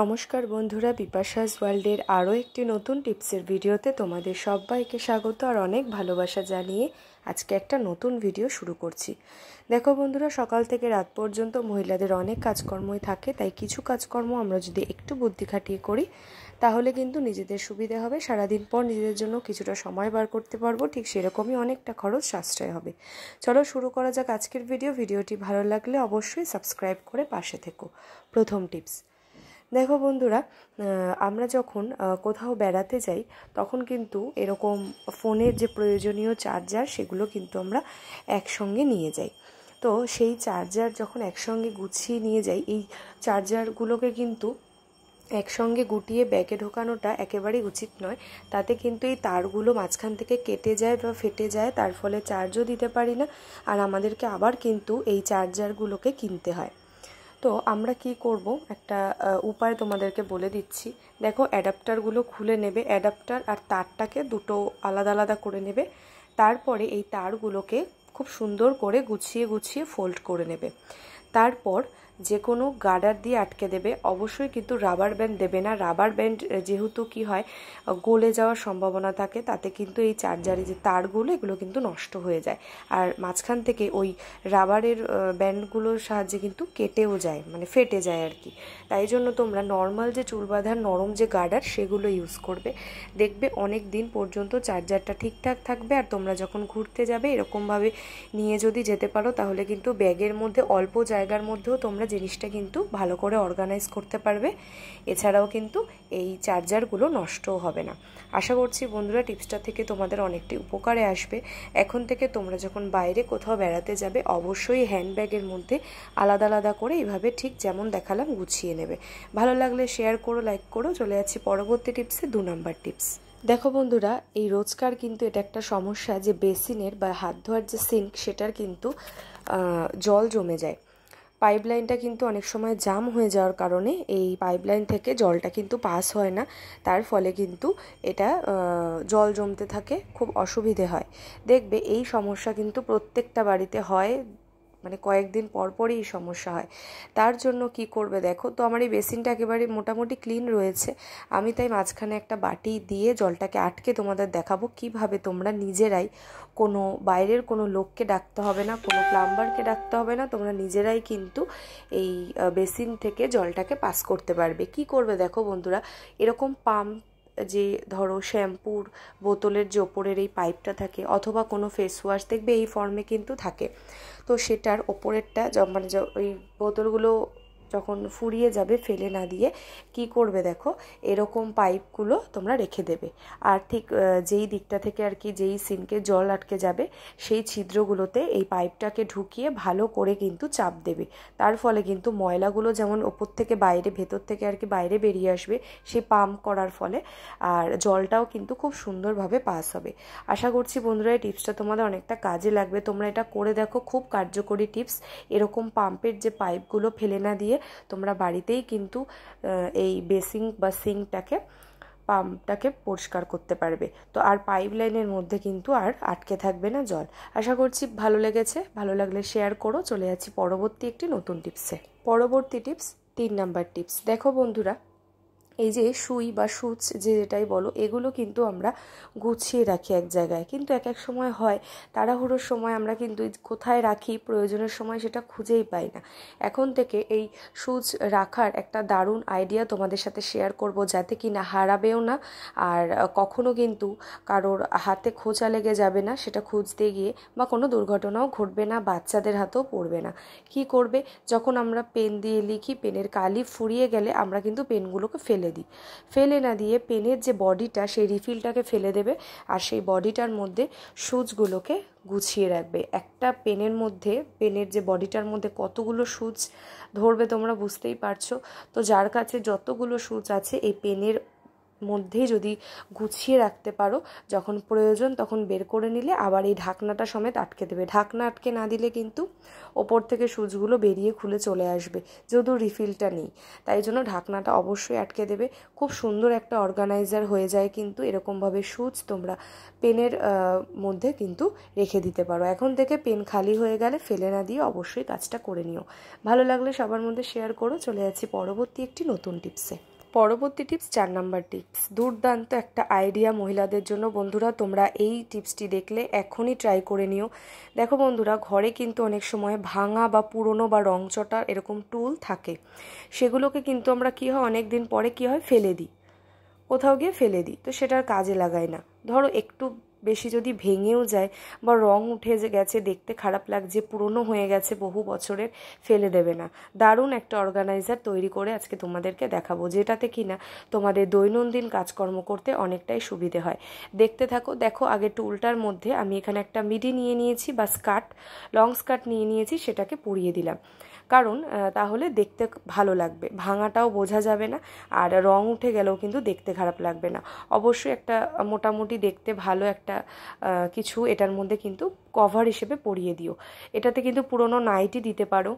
নমস্কার বন্ধুরা, বিপাশাস ওয়ার্ল্ডের আরও একটি নতুন টিপসের ভিডিওতে তোমাদের সবাইকে স্বাগত আর অনেক ভালোবাসা জানিয়ে আজকে একটা নতুন ভিডিও শুরু করছি। দেখো বন্ধুরা, সকাল থেকে রাত পর্যন্ত মহিলাদের অনেক কাজকর্মই থাকে, তাই কিছু কাজকর্ম আমরা যদি একটু বুদ্ধি খাটিয়ে করি তাহলে কিন্তু নিজেদের সুবিধে হবে, সারাদিন পর নিজেদের জন্য কিছুটা সময় বার করতে পারবো, ঠিক সেরকমই অনেকটা খরচ সাশ্রয় হবে। চলো শুরু করা যাক আজকের ভিডিওটি ভালো লাগলে অবশ্যই সাবস্ক্রাইব করে পাশে থেকো। প্রথম টিপস, দেখো বন্ধুরা, আমরা যখন কোথাও বেড়াতে যাই তখন কিন্তু এরকম ফোনের যে প্রয়োজনীয় চার্জার সেগুলো কিন্তু আমরা একসঙ্গে নিয়ে যাই। তো সেই চার্জার যখন একসঙ্গে গুছিয়ে নিয়ে যাই, এই চার্জারগুলোকে কিন্তু একসঙ্গে গুটিয়ে ব্যাগে ঢোকানোটা একেবারেই উচিত নয়। তাতে কিন্তু এই তারগুলো মাঝখান থেকে কেটে যায় বা ফেটে যায়, তার ফলে চার্জও দিতে পারি না, আর আমাদেরকে আবার কিন্তু এই চার্জারগুলোকে কিনতে হয়। তো আমরা কি করব, একটা উপায় তোমাদেরকে বলে দিচ্ছি। দেখো, অ্যাডাপ্টারগুলো খুলে নেবে, অ্যাডাপ্টার আর তারটাকে দুটো আলাদা আলাদা করে নেবে। তারপরে এই তারগুলোকে খুব সুন্দর করে গুছিয়ে গুছিয়ে ফোল্ড করে নেবে। তারপর যে কোনো গার্ডার দিয়ে আটকে দেবে, অবশ্যই কিন্তু রাবার ব্যান্ড দেবে না। রাবার ব্যান্ড যেহেতু কি হয়, গলে যাওয়ার সম্ভাবনা থাকে, তাতে কিন্তু এই চার্জারের যে তারগুলো এগুলো কিন্তু নষ্ট হয়ে যায়, আর মাঝখান থেকে ওই রাবারের ব্যান্ডগুলোর সাহায্যে কিন্তু কেটেও যায়, মানে ফেটে যায় আর কি। তাই জন্য তোমরা নর্মাল যে চুল বাঁধার নরম যে গার্ডার সেগুলো ইউজ করবে, দেখবে অনেক দিন পর্যন্ত চার্জারটা ঠিকঠাক থাকবে। আর তোমরা যখন ঘুরতে যাবে এরকমভাবে নিয়ে যদি যেতে পারো তাহলে কিন্তু ব্যাগের মধ্যে অল্প জায়গার মধ্যেও তোমরা জিনিসটা কিন্তু ভালো করে অর্গানাইজ করতে পারবে। এছাড়াও কিন্তু এই চার্জারগুলো নষ্টও হবে না। আশা করছি বন্ধুরা টিপসটা থেকে তোমাদের অনেকটাই উপকারে আসবে। এখন থেকে তোমরা যখন বাইরে কোথাও বেড়াতে যাবে অবশ্যই হ্যান্ডব্যাগের মধ্যে আলাদা আলাদা করে এইভাবে ঠিক যেমন দেখালাম গুছিয়ে নেবে। ভালো লাগলে শেয়ার করো, লাইক করো। চলে যাচ্ছি পরবর্তী টিপসে, 2 নম্বর টিপস। দেখো বন্ধুরা, এই রোজকার কিন্তু এটা একটা সমস্যা যে বেসিনের বা হাত ধোয়ার যে সিঙ্ক সেটার কিন্তু জল জমে যায়। পাইপলাইনটা কিন্তু অনেক সময় জাম হয়ে যাওয়ার কারণে এই পাইপলাইন থেকে জলটা কিন্তু পাস হয় না, তার ফলে কিন্তু এটা জল জমতে থাকে, খুব অসুবিধে হয়। দেখবে এই সমস্যা কিন্তু প্রত্যেকটা বাড়িতে হয়, মানে কয়েকদিন পর পরই এই সমস্যা হয়। তার জন্য কি করবে দেখো, তো আমার এই বেসিনটা একেবারে মোটামুটি ক্লিন রয়েছে, আমি তাই মাঝখানে একটা বাটি দিয়ে জলটাকে আটকে তোমাদের দেখাবো কিভাবে তোমরা নিজেরাই, কোনো বাইরের কোনো লোককে ডাকতে হবে না, কোনো প্লাম্বারকে ডাকতে হবে না, তোমরা নিজেরাই কিন্তু এই বেসিন থেকে জলটাকে পাস করতে পারবে। কি করবে দেখো বন্ধুরা, এরকম পাম্প, যে ধরো শ্যাম্পুর বোতলের যে ওপরের এই পাইপটা থাকে, অথবা কোনো ফেস ওয়াশ দেখবে এই ফর্মে কিন্তু থাকে, তো সেটার ওপরেরটা মানে ওই বোতলগুলো যখন ফুরিয়ে যাবে ফেলে না দিয়ে কি করবে দেখো, এরকম পাইপগুলো তোমরা রেখে দেবে। আর ঠিক যেই দিকটা থেকে আর কি, যেই সিঙ্কে জল আটকে যাবে সেই ছিদ্রগুলোতে এই পাইপটাকে ঢুকিয়ে ভালো করে কিন্তু চাপ দেবে। তার ফলে কিন্তু ময়লাগুলো যেমন ওপর থেকে বাইরে, ভেতর থেকে আর কি বাইরে বেরিয়ে আসবে সেই পাম্প করার ফলে, আর জলটাও কিন্তু খুব সুন্দরভাবে পাস হবে। আশা করছি বন্ধুরা এই টিপসটা তোমাদের অনেকটা কাজে লাগবে, তোমরা এটা করে দেখো, খুব কার্যকরী টিপস। এরকম পাম্পের যে পাইপগুলো ফেলে না দিয়ে তোমরা বাড়িতেই কিন্তু এই বেসিন বা সিঙ্কটাকে, পাম্পটাকে পরিষ্কার করতে পারবে। তো আর পাইপ লাইনের মধ্যে কিন্তু আর আটকে থাকবে না জল। আশা করছি ভালো লেগেছে, ভালো লাগলে শেয়ার করো। চলে যাচ্ছি পরবর্তী একটি নতুন টিপসে। পরবর্তী টিপস, 3 নম্বর টিপস। দেখো বন্ধুরা, এই যে সুই বা সুচ যেটাই বলো, এগুলো কিন্তু আমরা গুছিয়ে রাখি এক জায়গায়, কিন্তু এক এক সময় হয় তাড়াহুড়োর সময় আমরা কিন্তু কোথায় রাখি প্রয়োজনের সময় সেটা খুঁজেই পাই না। এখন থেকে এই সুচ রাখার একটা দারুণ আইডিয়া তোমাদের সাথে শেয়ার করব, যাতে কি না হারাবেও না, আর কখনো কিন্তু কারোর হাতে খোঁচা লেগে যাবে না সেটা খুঁজতে গিয়ে, বা কোনো দুর্ঘটনাও ঘটবে না, বাচ্চাদের হাতেও পড়বে না। কি করবে, যখন আমরা পেন দিয়ে লিখি, পেনের কালি ফুরিয়ে গেলে আমরা কিন্তু পেনগুলোকে ফেলে না দিয়ে পেনের যে বডিটা সেই রিফিলটাকে ফেলে দেবে, আর সেই বডিটার মধ্যে সুচগুলোকে গুছিয়ে রাখবে। একটা পেনের মধ্যে, পেনের যে বডিটার মধ্যে কতগুলো সুচ ধরবে তোমরা বুঝতেই পারছো। তো যার কাছে যতগুলো সুচ আছে এই পেনের মধ্যেই যদি গুছিয়ে রাখতে পারো, যখন প্রয়োজন তখন বের করে নিলে আবার এই ঢাকনাটা সমেত আটকে দেবে। ঢাকনা আটকে না দিলে কিন্তু ওপর থেকে সুচগুলো বেরিয়ে খুলে চলে আসবে, যেহেতু রিফিলটা নেই। তাই জন্য ঢাকনাটা অবশ্যই আটকে দেবে। খুব সুন্দর একটা অর্গানাইজার হয়ে যায় কিন্তু এরকমভাবে সুচ তোমরা পেনের মধ্যে কিন্তু রেখে দিতে পারো। এখন থেকে পেন খালি হয়ে গেলে ফেলে না দিয়ে অবশ্যই কাজটা করে নিও। ভালো লাগলে সবার মধ্যে শেয়ার করো। চলে যাচ্ছি পরবর্তী একটি নতুন টিপসে। পরবর্তী টিপস 4 নাম্বার টিপস, দুর্দান্ত একটা আইডিয়া মহিলাদের জন্য। বন্ধুরা তোমরা এই টিপসটি দেখলে এখনই ট্রাই করে নিও। দেখো বন্ধুরা, ঘরে কিন্তু অনেক সময় ভাঙা বা পুরনো বা রংচটা এরকম টুল থাকে, সেগুলোকে কিন্তু আমরা কী হয় অনেক দিন পরে কী হয় ফেলে দিই, কোথাও গিয়ে ফেলে দিই, তো সেটার কাজে লাগাই না। ধরো একটু বেশি যদি ভেঙেও যায় বা রং উঠে গেছে, দেখতে খারাপ লাগছে, পুরনো হয়ে গেছে বহু বছরের, ফেলে দেবে না। দারুণ একটা অর্গানাইজার তৈরি করে আজকে তোমাদেরকে দেখাবো, যেটাতে কিনা তোমাদের দৈনন্দিন কাজকর্ম করতে অনেকটাই সুবিধে হয়। দেখতে থাকো। দেখো আগে টুলটার মধ্যে আমি এখানে একটা মিডি নিয়ে নিয়েছি বা স্কার্ট, লং স্কার্ট নিয়ে নিয়েছি, সেটাকে পরিয়ে দিলাম, কারণ তাহলে দেখতে ভালো লাগবে, ভাঙাটাও বোঝা যাবে না, আর রং উঠে গেলেও কিন্তু দেখতে খারাপ লাগবে না। অবশ্যই একটা মোটামুটি দেখতে ভালো একটা কিছু এটার মধ্যে কিন্তু কভার হিসেবে পরিয়ে দিও। এটাতে কিন্তু পুরনো নাইটি দিতে পারো,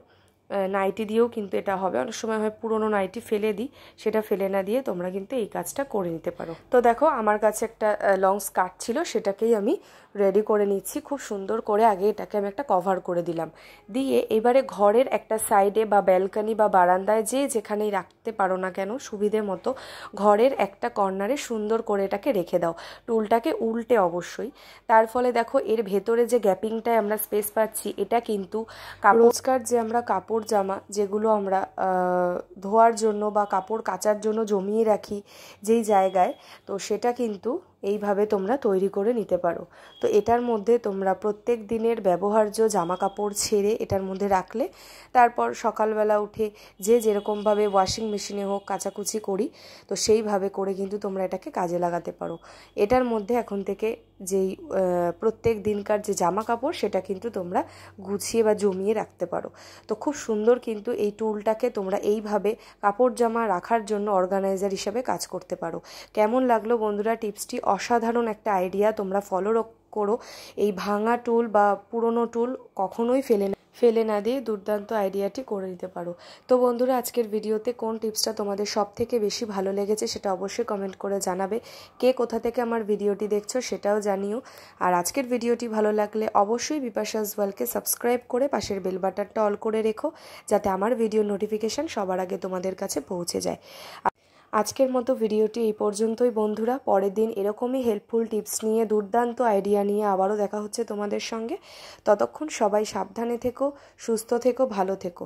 নাইটি দিয়েও কিন্তু এটা হবে। অনেক সময় হয় পুরনো নাইটি ফেলে দিই, সেটা ফেলে না দিয়ে তোমরা কিন্তু এই কাজটা করে নিতে পারো। তো দেখো আমার কাছে একটা লং স্কার্ট ছিল, সেটাকেই আমি রেডি করে নিচ্ছি খুব সুন্দর করে। আগে এটাকে আমি একটা কভার করে দিলাম, দিয়ে এবারে ঘরের একটা সাইডে বা ব্যালকনি বা বারান্দায় যে যেখানেই রাখতে পারো না কেন সুবিধে মতো, ঘরের একটা কর্নারে সুন্দর করে এটাকে রেখে দাও, টুলটাকে উল্টে অবশ্যই। তার ফলে দেখো এর ভেতরে যে গ্যাপিংটায় আমরা স্পেস পাচ্ছি, এটা কিন্তু রোজকার যে আমরা কাপড় জামা যেগুলো আমরা ধোয়ার জন্য বা কাপড় কাচার জন্য জমিয়ে রাখি যেই জায়গায়, তো সেটা কিন্তু এইভাবে তোমরা তৈরি করে নিতে পারো। তো এটার মধ্যে তোমরা প্রত্যেক দিনের ব্যবহার্য জামা কাপড় ছেড়ে এটার মধ্যে রাখলে, তারপর সকালবেলা উঠে যে যেরকমভাবে ওয়াশিং মেশিনে হোক কাচাকুচি করি, তো সেইভাবে করে কিন্তু তোমরা এটাকে কাজে লাগাতে পারো। এটার মধ্যে এখন থেকে যেই প্রত্যেক দিনকার যে জামা কাপড়, সেটা কিন্তু তোমরা গুছিয়ে বা জমিয়ে রাখতে পারো। তো খুব সুন্দর কিন্তু এই টুলটাকে তোমরা এইভাবে কাপড় জামা রাখার জন্য অর্গানাইজার হিসাবে কাজ করতে পারো। কেমন লাগলো বন্ধুরা টিপসটি? অসাধারণ একটা আইডিয়া, তোমরা ফলো করো। এই ভাঙা টুল বা পুরনো টুল কখনোই ফেলে না দিয়ে দুর্দান্ত আইডিয়াটি করে নিতে পারো। তো বন্ধুরা আজকের ভিডিওতে কোন টিপসটা তোমাদের সব থেকে বেশি ভালো লেগেছে সেটা অবশ্যই কমেন্ট করে জানাবে। কে কোথা থেকে আমার ভিডিওটি দেখছো সেটাও জানিও। আর আজকের ভিডিওটি ভালো লাগলে অবশ্যই বিপাশাস ওয়ার্ল্ডকে সাবস্ক্রাইব করে পাশের বেল বাটনটা অল করে রেখো, যাতে আমার ভিডিও নোটিফিকেশান সবার আগে তোমাদের কাছে পৌঁছে যায়। আজকের মতো ভিডিওটি এই পর্যন্তই বন্ধুরা। পরের দিন এরকমই হেল্পফুল টিপস নিয়ে, দুর্দান্ত আইডিয়া নিয়ে আবারও দেখা হচ্ছে তোমাদের সঙ্গে। ততক্ষণ সবাই সাবধানে থেকো, সুস্থ থেকো, ভালো থেকো।